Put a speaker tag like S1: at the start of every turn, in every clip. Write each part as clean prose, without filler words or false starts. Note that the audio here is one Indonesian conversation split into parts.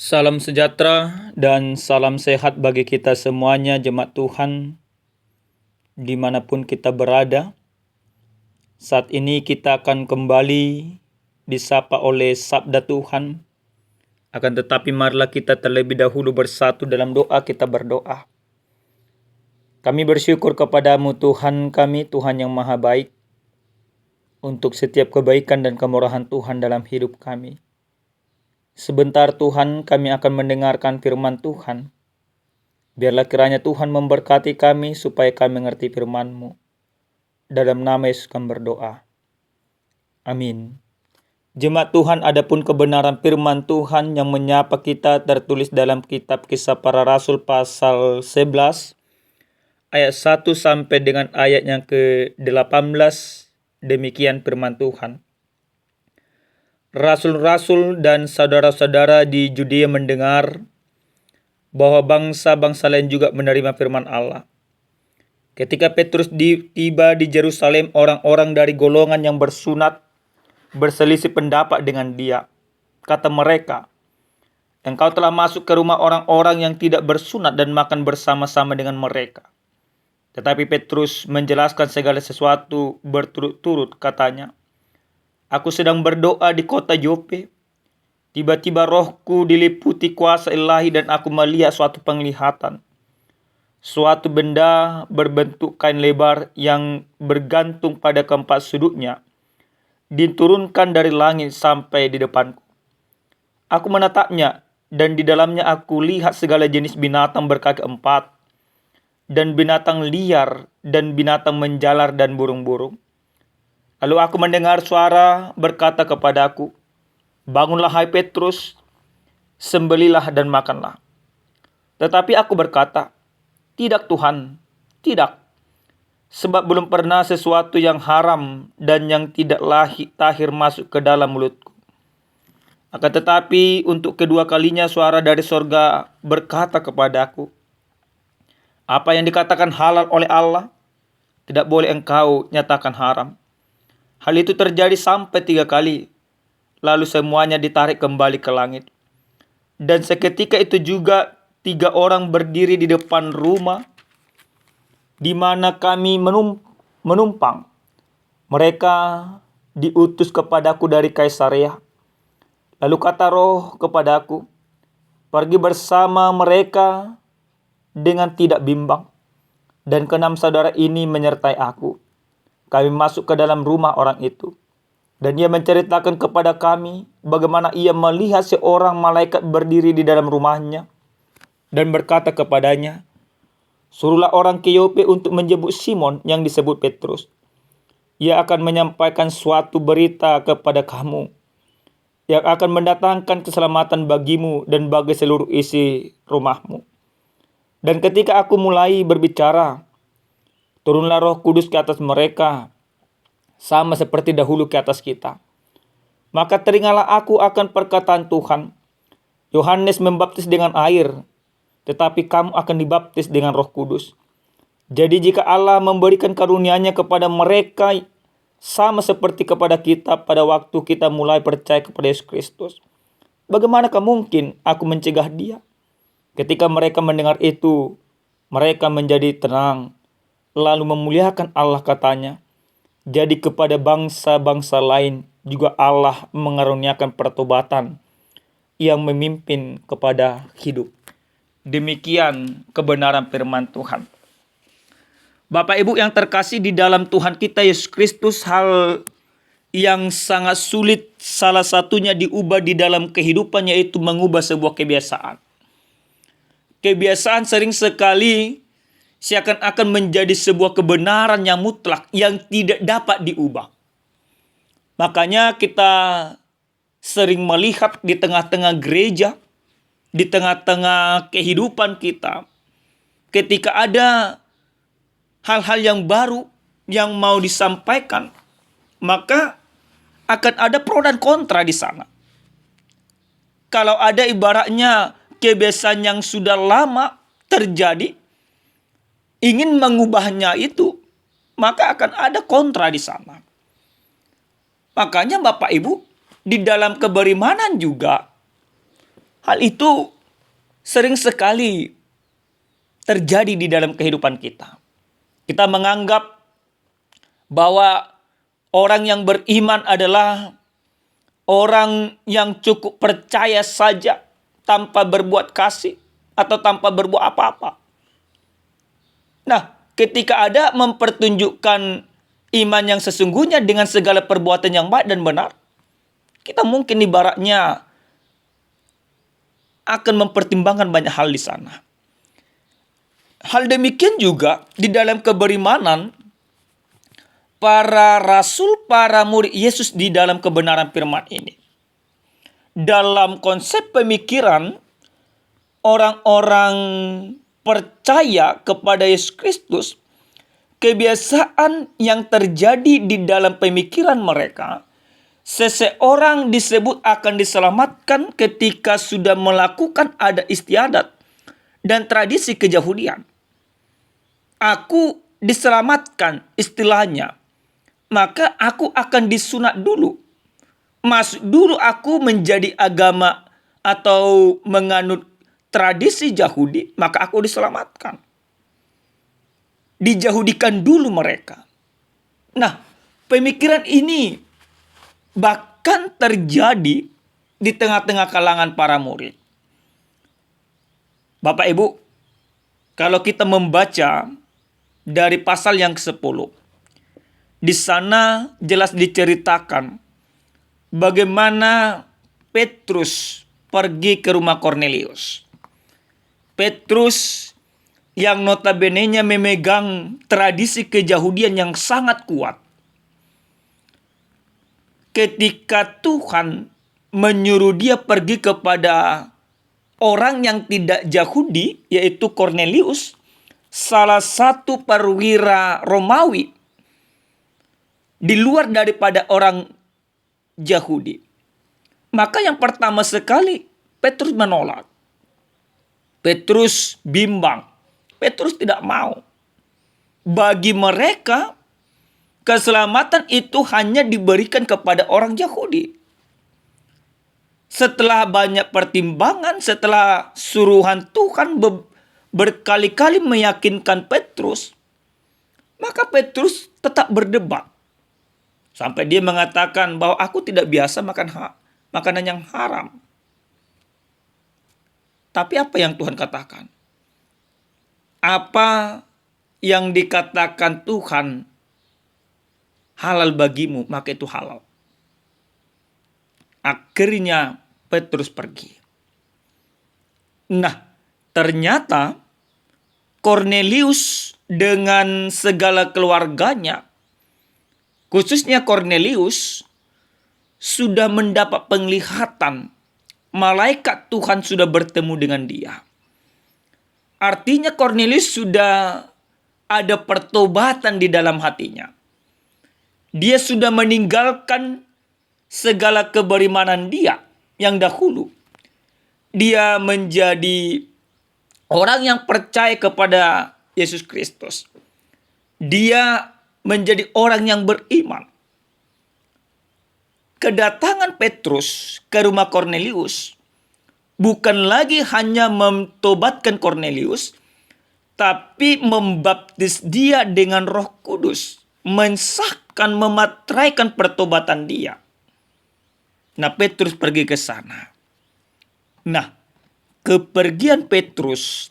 S1: Salam sejahtera dan salam sehat bagi kita semuanya, jemaat Tuhan, dimanapun kita berada. Saat ini kita akan kembali disapa oleh sabda Tuhan. Akan tetapi marilah kita terlebih dahulu bersatu dalam doa, kita berdoa. Kami bersyukur kepadamu Tuhan kami, Tuhan yang maha baik, untuk setiap kebaikan dan kemurahan Tuhan dalam hidup kami. Sebentar Tuhan, kami akan mendengarkan firman Tuhan. Biarlah kiranya Tuhan memberkati kami supaya kami mengerti firman-Mu. Dalam nama Yesus kami berdoa. Amin. Jemaat Tuhan, adapun kebenaran firman Tuhan yang menyapa kita tertulis dalam kitab Kisah Para Rasul pasal 11 ayat 1 sampai dengan ayat yang ke-18. Demikian firman Tuhan. Rasul-rasul dan saudara-saudara di Judea mendengar bahwa bangsa-bangsa lain juga menerima firman Allah. Ketika Petrus tiba di Yerusalem, orang-orang dari golongan yang bersunat berselisih pendapat dengan dia. Kata mereka, "Engkau telah masuk ke rumah orang-orang yang tidak bersunat dan makan bersama-sama dengan mereka." Tetapi Petrus menjelaskan segala sesuatu berturut-turut, katanya, "Aku sedang berdoa di kota Yope. Tiba-tiba rohku diliputi kuasa ilahi dan aku melihat suatu penglihatan. Suatu benda berbentuk kain lebar yang bergantung pada keempat sudutnya diturunkan dari langit sampai di depanku. Aku menatapnya dan di dalamnya aku lihat segala jenis binatang berkaki empat dan binatang liar dan binatang menjalar dan burung-burung. Lalu aku mendengar suara berkata kepadaku, 'Bangunlah hai Petrus, sembelilah dan makanlah.' Tetapi aku berkata, 'Tidak Tuhan, tidak. Sebab belum pernah sesuatu yang haram dan yang tidak tahir masuk ke dalam mulutku.' Akan tetapi untuk kedua kalinya suara dari sorga berkata kepadaku, 'Apa yang dikatakan halal oleh Allah, tidak boleh engkau nyatakan haram.' Hal itu terjadi sampai 3 kali. Lalu semuanya ditarik kembali ke langit. Dan seketika itu juga 3 orang berdiri di depan rumah di mana kami menumpang. Mereka diutus kepadaku dari Kaisarea. Lalu kata Roh kepadaku, 'Pergi bersama mereka dengan tidak bimbang.' Dan ke-6 saudara ini menyertai aku. Kami masuk ke dalam rumah orang itu. Dan ia menceritakan kepada kami bagaimana ia melihat seorang malaikat berdiri di dalam rumahnya dan berkata kepadanya, 'Suruhlah orang ke Yope untuk menjemput Simon yang disebut Petrus. Ia akan menyampaikan suatu berita kepada kamu yang akan mendatangkan keselamatan bagimu dan bagi seluruh isi rumahmu.' Dan ketika aku mulai berbicara, turunlah Roh Kudus ke atas mereka, sama seperti dahulu ke atas kita. Maka teringatlah aku akan perkataan Tuhan. Yohanes membaptis dengan air, tetapi kamu akan dibaptis dengan Roh Kudus. Jadi jika Allah memberikan karunia-Nya kepada mereka sama seperti kepada kita pada waktu kita mulai percaya kepada Yesus Kristus, bagaimanakah mungkin aku mencegah dia?" Ketika mereka mendengar itu, mereka menjadi tenang, lalu memuliakan Allah, katanya, "Jadi kepada bangsa-bangsa lain juga Allah mengaruniakan pertobatan yang memimpin kepada hidup." Demikian kebenaran firman Tuhan. Bapak Ibu yang terkasih di dalam Tuhan kita Yesus Kristus, hal yang sangat sulit salah satunya diubah di dalam kehidupan, yaitu mengubah sebuah kebiasaan. Kebiasaan sering sekali seakan-akan menjadi sebuah kebenaran yang mutlak yang tidak dapat diubah. Makanya kita sering melihat di tengah-tengah gereja, di tengah-tengah kehidupan kita, ketika ada hal-hal yang baru yang mau disampaikan, maka akan ada pro dan kontra di sana. Kalau ada ibaratnya kebiasaan yang sudah lama terjadi, ingin mengubahnya itu, maka akan ada kontra di sana. Makanya Bapak Ibu, di dalam keberimanan juga Hal itu sering sekali terjadi di dalam kehidupan kita. Kita menganggap bahwa orang yang beriman adalah orang yang cukup percaya saja tanpa berbuat kasih atau tanpa berbuat apa-apa. Nah, ketika ada mempertunjukkan iman yang sesungguhnya dengan segala perbuatan yang baik dan benar, kita mungkin ibaratnya akan mempertimbangkan banyak hal di sana. Hal demikian juga di dalam keberimanan para rasul, para murid Yesus di dalam kebenaran firman ini. Dalam konsep pemikiran orang-orang percaya kepada Yesus Kristus, kebiasaan yang terjadi di dalam pemikiran mereka, seseorang disebut akan diselamatkan ketika sudah melakukan adat istiadat dan tradisi keyahudian. Aku diselamatkan istilahnya, maka aku akan disunat dulu. Masuk dulu aku menjadi agama atau menganut tradisi Yahudi, maka aku diselamatkan. Dijahudikan dulu mereka. Nah, pemikiran ini bahkan terjadi di tengah-tengah kalangan para murid. Bapak Ibu, kalau kita membaca dari pasal yang ke-10, di sana jelas diceritakan bagaimana Petrus pergi ke rumah Kornelius. Petrus yang notabene-nya memegang tradisi keyahudian yang sangat kuat. Ketika Tuhan menyuruh dia pergi kepada orang yang tidak Yahudi, yaitu Kornelius, salah satu perwira Romawi di luar daripada orang Yahudi. Maka yang pertama sekali Petrus menolak. Petrus bimbang. Petrus tidak mau. Bagi mereka, keselamatan itu hanya diberikan kepada orang Yahudi. Setelah banyak pertimbangan, setelah suruhan Tuhan berkali-kali meyakinkan Petrus, maka Petrus tetap berdebat. Sampai dia mengatakan bahwa aku tidak biasa makan makanan yang haram. Tapi apa yang Tuhan katakan? Apa yang dikatakan Tuhan halal bagimu, maka itu halal. Akhirnya Petrus pergi. Nah, ternyata Kornelius dengan segala keluarganya, khususnya Kornelius, sudah mendapat penglihatan malaikat Tuhan sudah bertemu dengan dia. Artinya Kornelius sudah ada pertobatan di dalam hatinya. Dia sudah meninggalkan segala keberimanan dia yang dahulu. Dia menjadi orang yang percaya kepada Yesus Kristus. Dia menjadi orang yang beriman. Kedatangan Petrus ke rumah Kornelius bukan lagi hanya mentobatkan Kornelius, tapi membaptis dia dengan Roh Kudus, mensahkan, memateraikan pertobatan dia. Nah, Petrus pergi ke sana. Nah, kepergian Petrus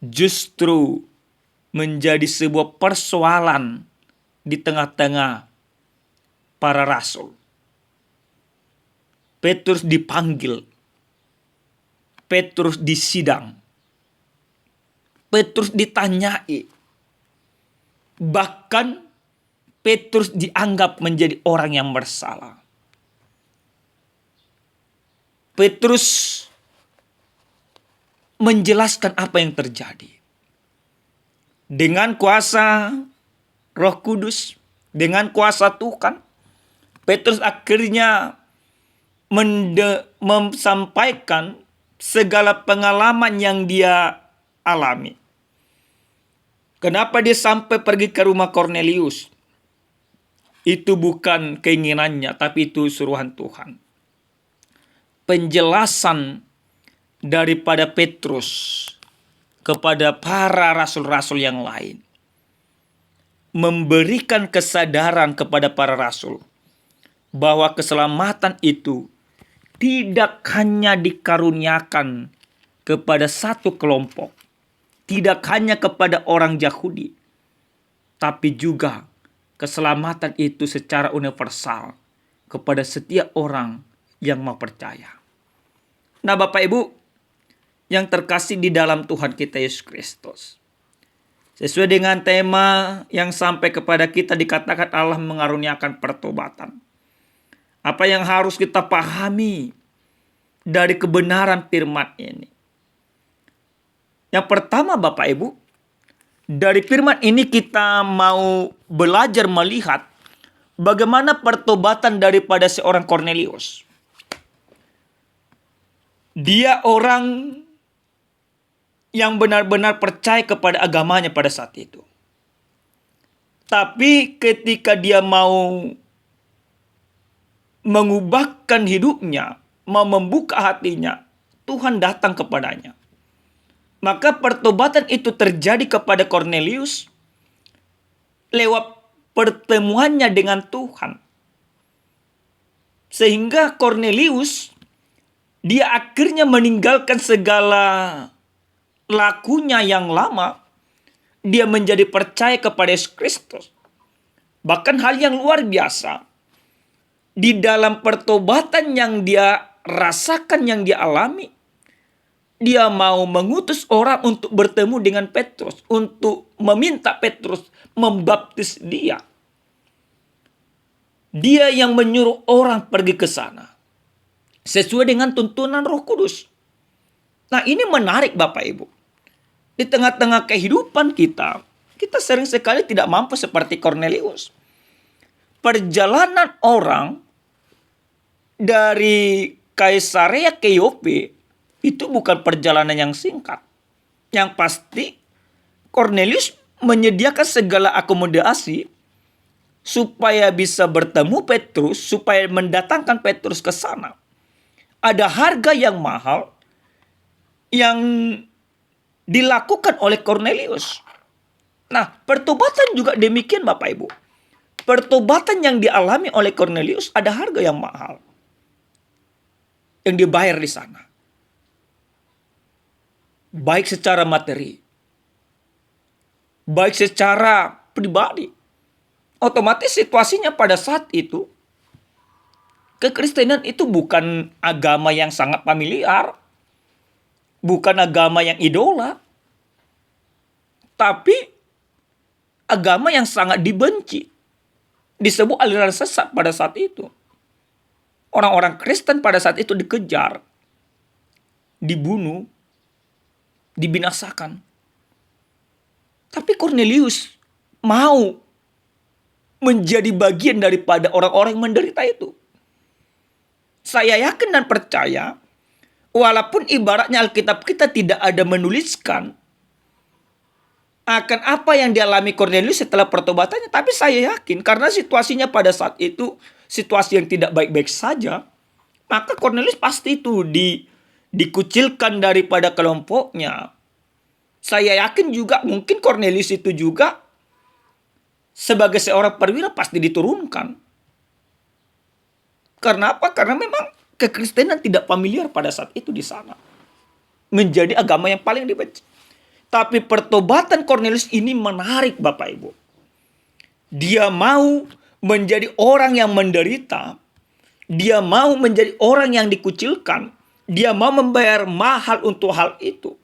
S1: justru menjadi sebuah persoalan di tengah-tengah para rasul. Petrus dipanggil. Petrus disidang. Petrus ditanyai. Bahkan Petrus dianggap menjadi orang yang bersalah. Petrus menjelaskan apa yang terjadi. Dengan kuasa Roh Kudus, dengan kuasa Tuhan, Petrus akhirnya menyampaikan segala pengalaman yang dia alami. Kenapa dia sampai pergi ke rumah Kornelius? Itu bukan keinginannya, tapi itu suruhan Tuhan. Penjelasan daripada Petrus kepada para rasul-rasul yang lain. Memberikan kesadaran kepada para rasul bahwa keselamatan itu tidak hanya dikaruniakan kepada satu kelompok, tidak hanya kepada orang Yahudi, tapi juga keselamatan itu secara universal kepada setiap orang yang mau percaya. Nah, Bapak Ibu yang terkasih di dalam Tuhan kita Yesus Kristus, sesuai dengan tema yang sampai kepada kita dikatakan Allah mengaruniakan pertobatan. Apa yang harus kita pahami dari kebenaran firman ini? Yang pertama, Bapak Ibu, dari firman ini kita mau belajar melihat bagaimana pertobatan daripada seorang Kornelius. Dia orang yang benar-benar percaya kepada agamanya pada saat itu. Tapi ketika dia mau mengubahkan hidupnya, mau membuka hatinya, Tuhan datang kepadanya. Maka pertobatan itu terjadi kepada Kornelius lewat pertemuannya dengan Tuhan. Sehingga Kornelius, dia akhirnya meninggalkan segala lakunya yang lama. Dia menjadi percaya kepada Yesus Kristus. Bahkan hal yang luar biasa, di dalam pertobatan yang dia rasakan, yang dia alami, dia mau mengutus orang untuk bertemu dengan Petrus, untuk meminta Petrus membaptis dia. Dia yang menyuruh orang pergi ke sana sesuai dengan tuntunan Roh Kudus. Nah, ini menarik Bapak Ibu. Di tengah-tengah kehidupan kita sering sekali tidak mampu seperti Kornelius. Perjalanan orang dari Kaisarea ke Yope itu bukan perjalanan yang singkat. Yang pasti Kornelius menyediakan segala akomodasi supaya bisa bertemu Petrus, supaya mendatangkan Petrus ke sana. Ada harga yang mahal yang dilakukan oleh Kornelius. Nah, pertobatan juga demikian Bapak Ibu. Pertobatan yang dialami oleh Kornelius ada harga yang mahal yang dibayar di sana. Baik secara materi, baik secara pribadi. Otomatis situasinya pada saat itu, kekristenan itu bukan agama yang sangat familiar, bukan agama yang idola, tapi agama yang sangat dibenci. Disebut aliran sesat pada saat itu. Orang-orang Kristen pada saat itu dikejar, dibunuh, dibinasakan. Tapi Kornelius mau menjadi bagian daripada orang-orang yang menderita itu. Saya yakin dan percaya, walaupun ibaratnya Alkitab kita tidak ada menuliskan akan apa yang dialami Kornelius setelah pertobatannya, tapi saya yakin karena situasinya pada saat itu situasi yang tidak baik-baik saja, maka Kornelius pasti itu dikucilkan daripada kelompoknya. Saya yakin juga mungkin Kornelius itu juga sebagai seorang perwira pasti diturunkan. Karena apa? Karena memang kekristenan tidak familiar pada saat itu di sana. Menjadi agama yang paling dibenci. Tapi pertobatan Kornelius ini menarik Bapak Ibu. Dia mau menjadi orang yang menderita. Dia mau menjadi orang yang dikucilkan. Dia mau membayar mahal untuk hal itu.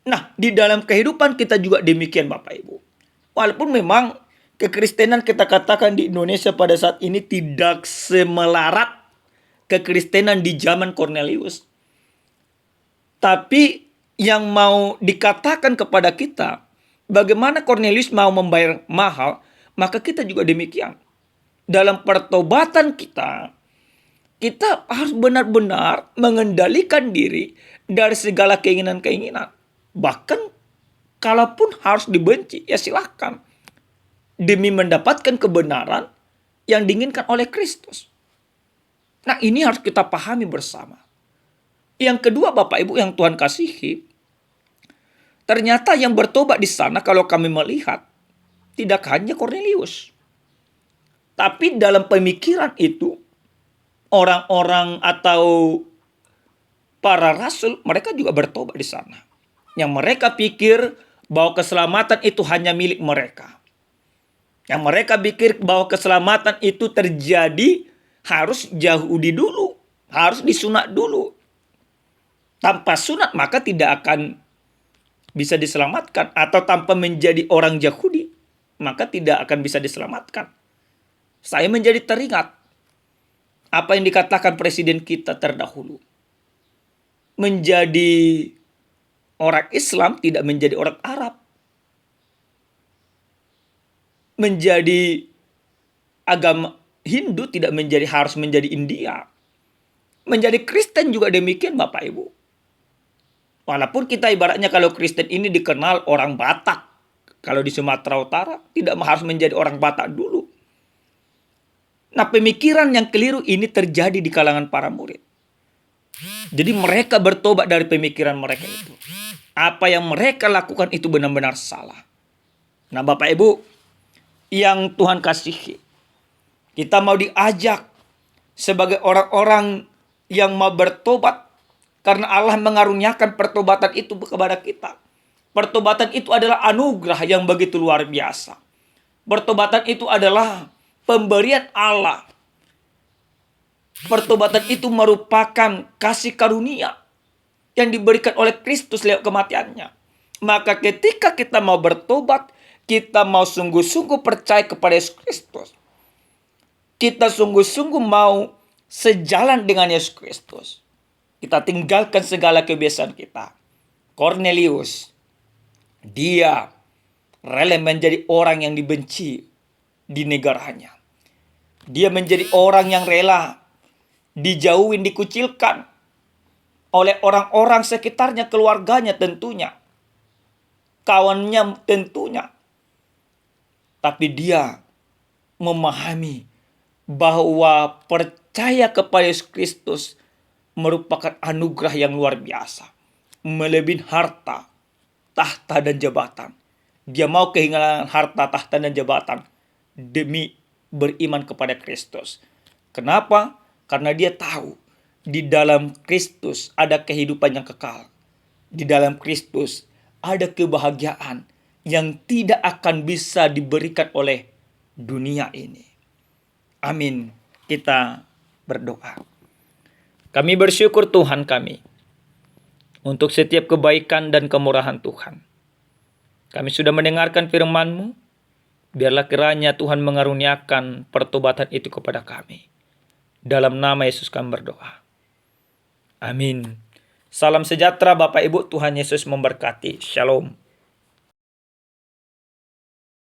S1: Nah, di dalam kehidupan kita juga demikian Bapak Ibu. Walaupun memang kekristenan kita katakan di Indonesia pada saat ini tidak semelarat kekristenan di zaman Kornelius. Tapi yang mau dikatakan kepada kita, bagaimana Kornelius mau membayar mahal, maka kita juga demikian. Dalam pertobatan kita harus benar-benar mengendalikan diri dari segala keinginan-keinginan. Bahkan kalaupun harus dibenci, ya silahkan. Demi mendapatkan kebenaran yang diinginkan oleh Kristus. Nah, ini harus kita pahami bersama. Yang kedua, Bapak Ibu yang Tuhan kasihi, ternyata yang bertobat di sana kalau kami melihat tidak hanya Kornelius. Tapi dalam pemikiran itu, orang-orang atau para rasul, mereka juga bertobat di sana. Yang mereka pikir bahwa keselamatan itu hanya milik mereka. Yang mereka pikir bahwa keselamatan itu terjadi harus Yahudi dulu, harus disunat dulu. Tanpa sunat maka tidak akan bisa diselamatkan, atau tanpa menjadi orang Yahudi maka tidak akan bisa diselamatkan. Saya menjadi teringat apa yang dikatakan presiden kita terdahulu. Menjadi orang Islam tidak menjadi orang Arab. Menjadi agama Hindu tidak harus menjadi India. Menjadi Kristen juga demikian, Bapak Ibu. Walaupun kita ibaratnya kalau Kristen ini dikenal orang Batak. Kalau di Sumatera Utara tidak harus menjadi orang Batak dulu. Nah, pemikiran yang keliru ini terjadi di kalangan para murid. Jadi mereka bertobat dari pemikiran mereka itu. Apa yang mereka lakukan itu benar-benar salah. Nah, Bapak Ibu yang Tuhan kasihi, kita mau diajak sebagai orang-orang yang mau bertobat, karena Allah mengaruniakan pertobatan itu kepada kita. Pertobatan itu adalah anugerah yang begitu luar biasa. Pertobatan itu adalah pemberian Allah. Pertobatan itu merupakan kasih karunia yang diberikan oleh Kristus lewat kematiannya. Maka ketika kita mau bertobat, kita mau sungguh-sungguh percaya kepada Yesus Kristus. Kita sungguh-sungguh mau sejalan dengan Yesus Kristus. Kita tinggalkan segala kebiasaan kita. Kornelius, dia rela menjadi orang yang dibenci di negaranya. Dia menjadi orang yang rela dijauhin, dikucilkan oleh orang-orang sekitarnya, keluarganya tentunya, kawannya tentunya. Tapi dia memahami bahwa percaya kepada Yesus Kristus merupakan anugerah yang luar biasa. Melebihi harta, tahta, dan jabatan. Dia mau kehilangan harta, tahta, dan jabatan demi beriman kepada Kristus. Kenapa? Karena dia tahu di dalam Kristus ada kehidupan yang kekal. Di dalam Kristus ada kebahagiaan yang tidak akan bisa diberikan oleh dunia ini. Amin. Kita berdoa. Kami bersyukur Tuhan kami untuk setiap kebaikan dan kemurahan Tuhan. Kami sudah mendengarkan firman-Mu. Biarlah kiranya Tuhan mengaruniakan pertobatan itu kepada kami. Dalam nama Yesus kami berdoa. Amin. Salam sejahtera Bapak Ibu, Tuhan Yesus memberkati. Shalom.